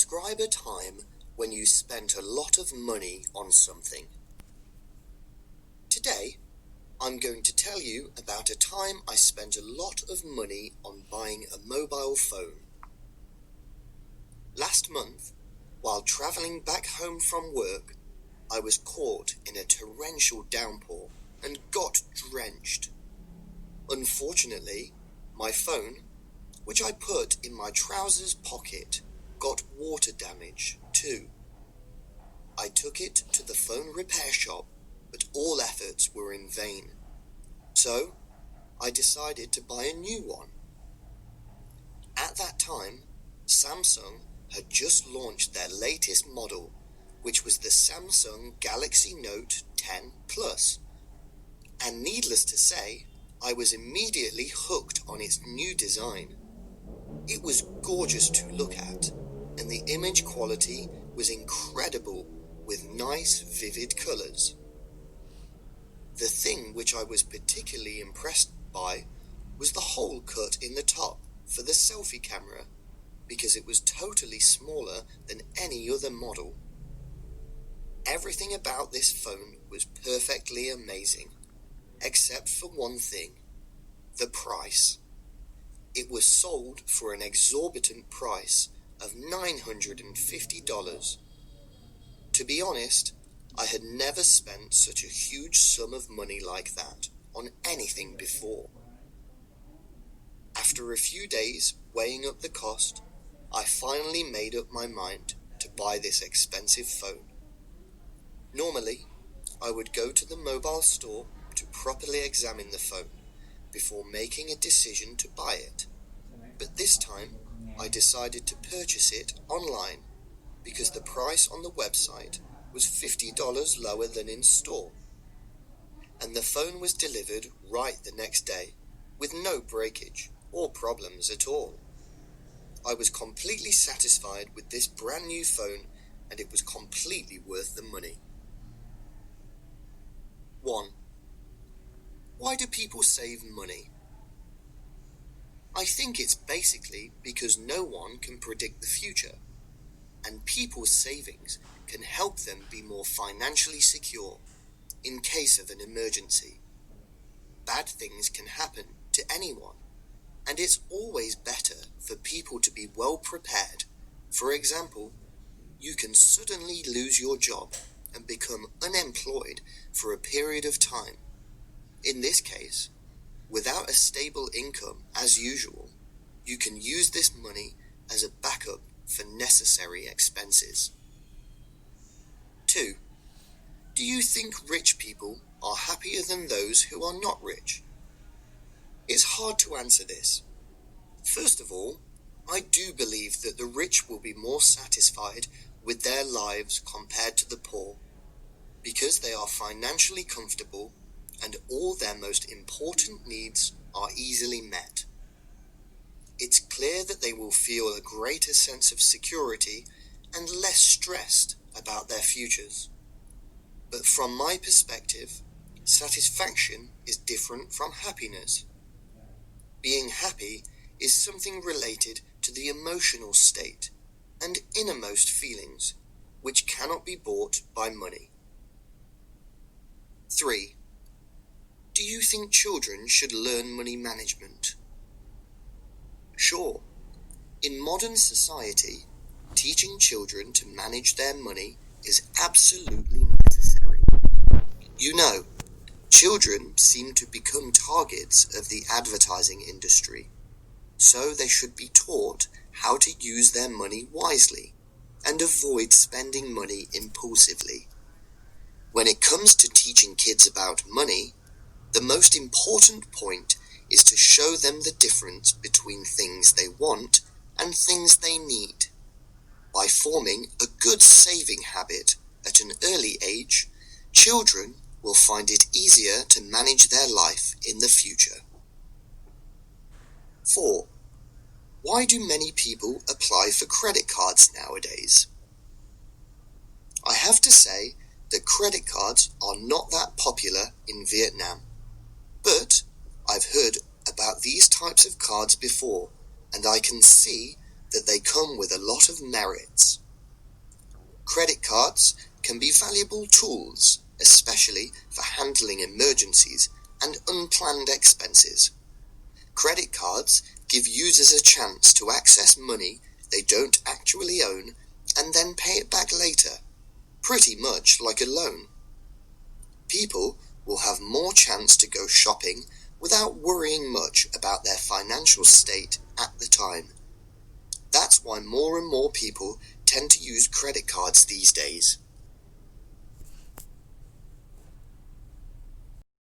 Describe a time when you spent a lot of money on something. Today, I'm going to tell you about a time I spent a lot of money on buying a mobile phone. Last month, while travelling back home from work, I was caught in a torrential downpour and got drenched. Unfortunately, my phone, which I put in my trousers pocket, got water damage too. I took it to the phone repair shop, but all efforts were in vain. So, I decided to buy a new one. At that time, Samsung had just launched their latest model, which was the Samsung Galaxy Note 10 Plus. And needless to say, I was immediately hooked on its new design. It was gorgeous to look at, and the image quality was incredible with nice, vivid colours. The thing which I was particularly impressed by was the hole cut in the top for the selfie camera, because it was totally smaller than any other model. Everything about this phone was perfectly amazing, except for one thing: the price. It was sold for an exorbitant price of $950. To be honest, I had never spent such a huge sum of money like that on anything before. After a few days weighing up the cost, I finally made up my mind to buy this expensive phone. Normally, I would go to the mobile store to properly examine the phone before making a decision to buy it. But this time, I decided to purchase it online because the price on the website was $50 lower than in store. And the phone was delivered right the next day with no breakage or problems at all. I was completely satisfied with this brand new phone, and it was completely worth the money. 1. Why do people save money? I think it's basically because no one can predict the future, and people's savings can help them be more financially secure in case of an emergency. Bad things can happen to anyone, and it's always better for people to be well prepared. For example, you can suddenly lose your job and become unemployed for a period of time. In this case, without a stable income as usual, you can use this money as a backup for necessary expenses. 2. Do you think rich people are happier than those who are not rich? It's hard to answer this. First of all, I do believe that the rich will be more satisfied with their lives compared to the poor, because they are financially comfortable and all their most important needs are easily met. It's clear that they will feel a greater sense of security and less stressed about their futures. But from my perspective, satisfaction is different from happiness. Being happy is something related to the emotional state and innermost feelings, which cannot be bought by money. 3. Do you think children should learn money management? Sure. In modern society, teaching children to manage their money is absolutely necessary. You know, children seem to become targets of the advertising industry, so they should be taught how to use their money wisely and avoid spending money impulsively. When it comes to teaching kids about money, the most important point is to show them the difference between things they want and things they need. By forming a good saving habit at an early age, children will find it easier to manage their life in the future. 4. Why do many people apply for credit cards nowadays? I have to say that credit cards are not that popular in Vietnam, but I've heard about these types of cards before, and I can see that they come with a lot of merits. Credit cards can be valuable tools, especially for handling emergencies and unplanned expenses. Credit cards give users a chance to access money they don't actually own and then pay it back later, pretty much like a loan. People will have more chance to go shopping without worrying much about their financial state at the time. That's why more and more people tend to use credit cards these days.